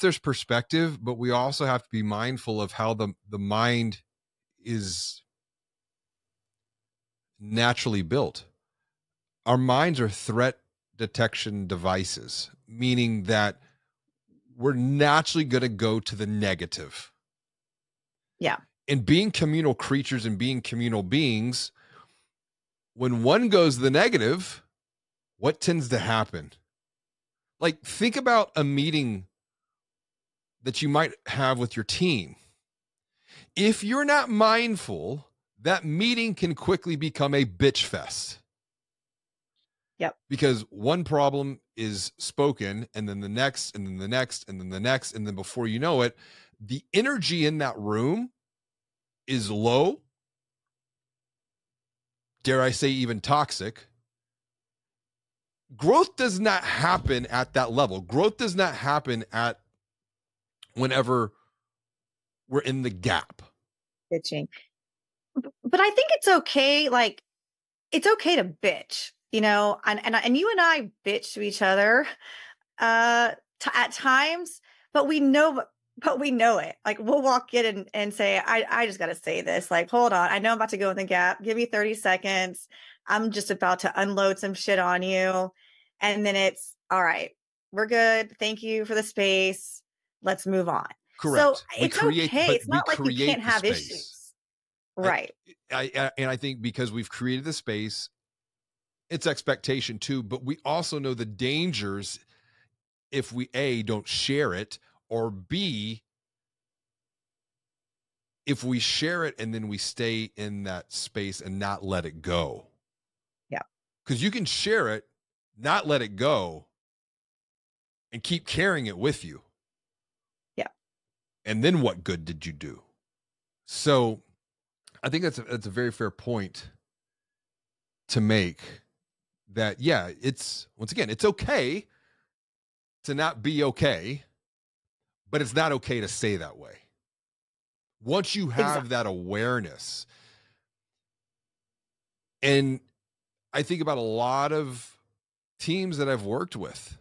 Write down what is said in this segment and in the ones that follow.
there's perspective, but we also have to be mindful of how the mind is naturally built. Our minds are threat detection devices, meaning that we're naturally going to go to the negative. Yeah. And being communal creatures and being communal beings, when one goes to the negative, what tends to happen? Like, think about a meeting that you might have with your team. If you're not mindful, that meeting can quickly become a bitch fest. Yep. Because one problem is spoken, and then the next, and then the next, and then the next, and then before you know it, the energy in that room is low. Dare I say, even toxic. Growth does not happen at that level. Growth does not happen at whenever we're in the gap. Bitching. But I think it's okay. Like, it's okay to bitch, you know, and you and I bitch to each other at times, but we know it. Like, we'll walk in and say, I just got to say this. Like, hold on. I know I'm about to go in the gap. Give me 30 seconds. I'm just about to unload some shit on you. And then it's all right. We're good. Thank you for the space. Let's move on. Correct. So it's okay. It's not like we can't have issues. Right. I think because we've created the space, it's expectation too, but we also know the dangers if we A, don't share it, or B, if we share it and then we stay in that space and not let it go. Yeah. Because you can share it, not let it go, and keep carrying it with you. Yeah. And then what good did you do? So I think that's a very fair point to make, that, yeah, it's, once again, it's okay to not be okay, but it's not okay to stay that way. Once you have that awareness, and I think about a lot of teams that I've worked with,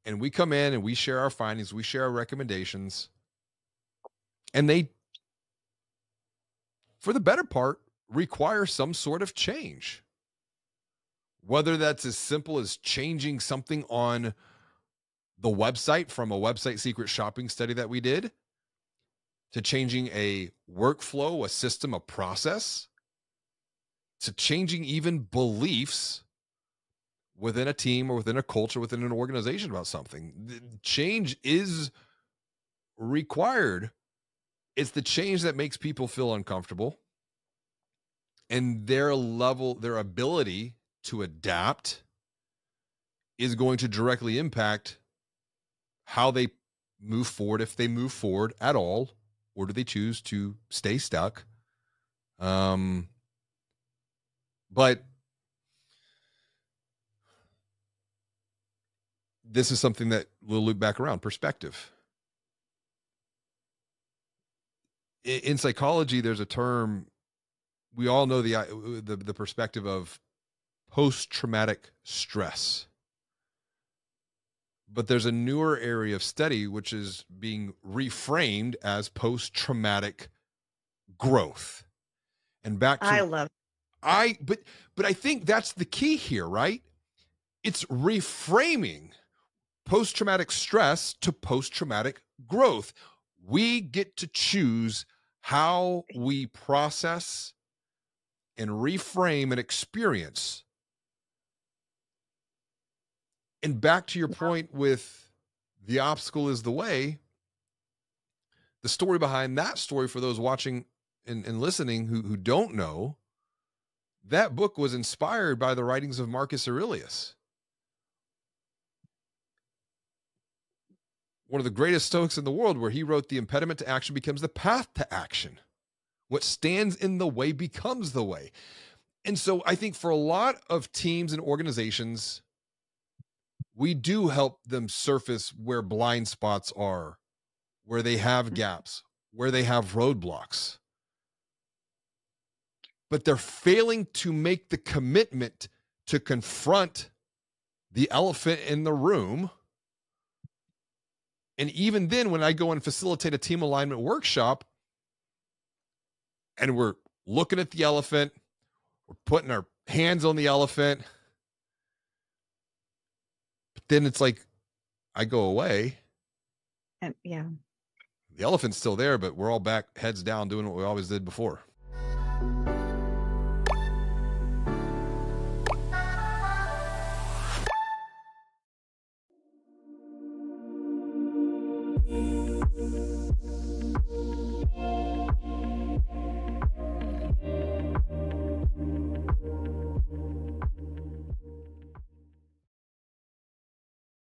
and we come in and we share our findings, we share our recommendations, and they, for the better part, require some sort of change. Whether that's as simple as changing something on the website from a website secret shopping study that we did, to changing a workflow, a system, a process, to changing even beliefs within a team or within a culture, within an organization about something. The change is required. It's the change that makes people feel uncomfortable, and their level, their ability to adapt is going to directly impact how they move forward, if they move forward at all, or do they choose to stay stuck. But this is something that will loop back around: perspective. In psychology, there's a term, we all know, the perspective of post-traumatic stress. But there's a newer area of study which is being reframed as post-traumatic growth. And back to but I think that's the key here, right? It's reframing post-traumatic stress to post-traumatic growth. We get to choose how we process and reframe an experience. And back to your point with the obstacle is the way, the story behind that story, for those watching and listening who don't know, that book was inspired by the writings of Marcus Aurelius, one of the greatest Stoics in the world, where he wrote, "The impediment to action becomes the path to action. What stands in the way becomes the way." And so I think for a lot of teams and organizations, we do help them surface where blind spots are, where they have gaps, where they have roadblocks. But they're failing to make the commitment to confront the elephant in the room And even then, when I go and facilitate a team alignment workshop and we're looking at the elephant, we're putting our hands on the elephant, but then it's like I go away. And yeah. The elephant's still there, but we're all back heads down doing what we always did before.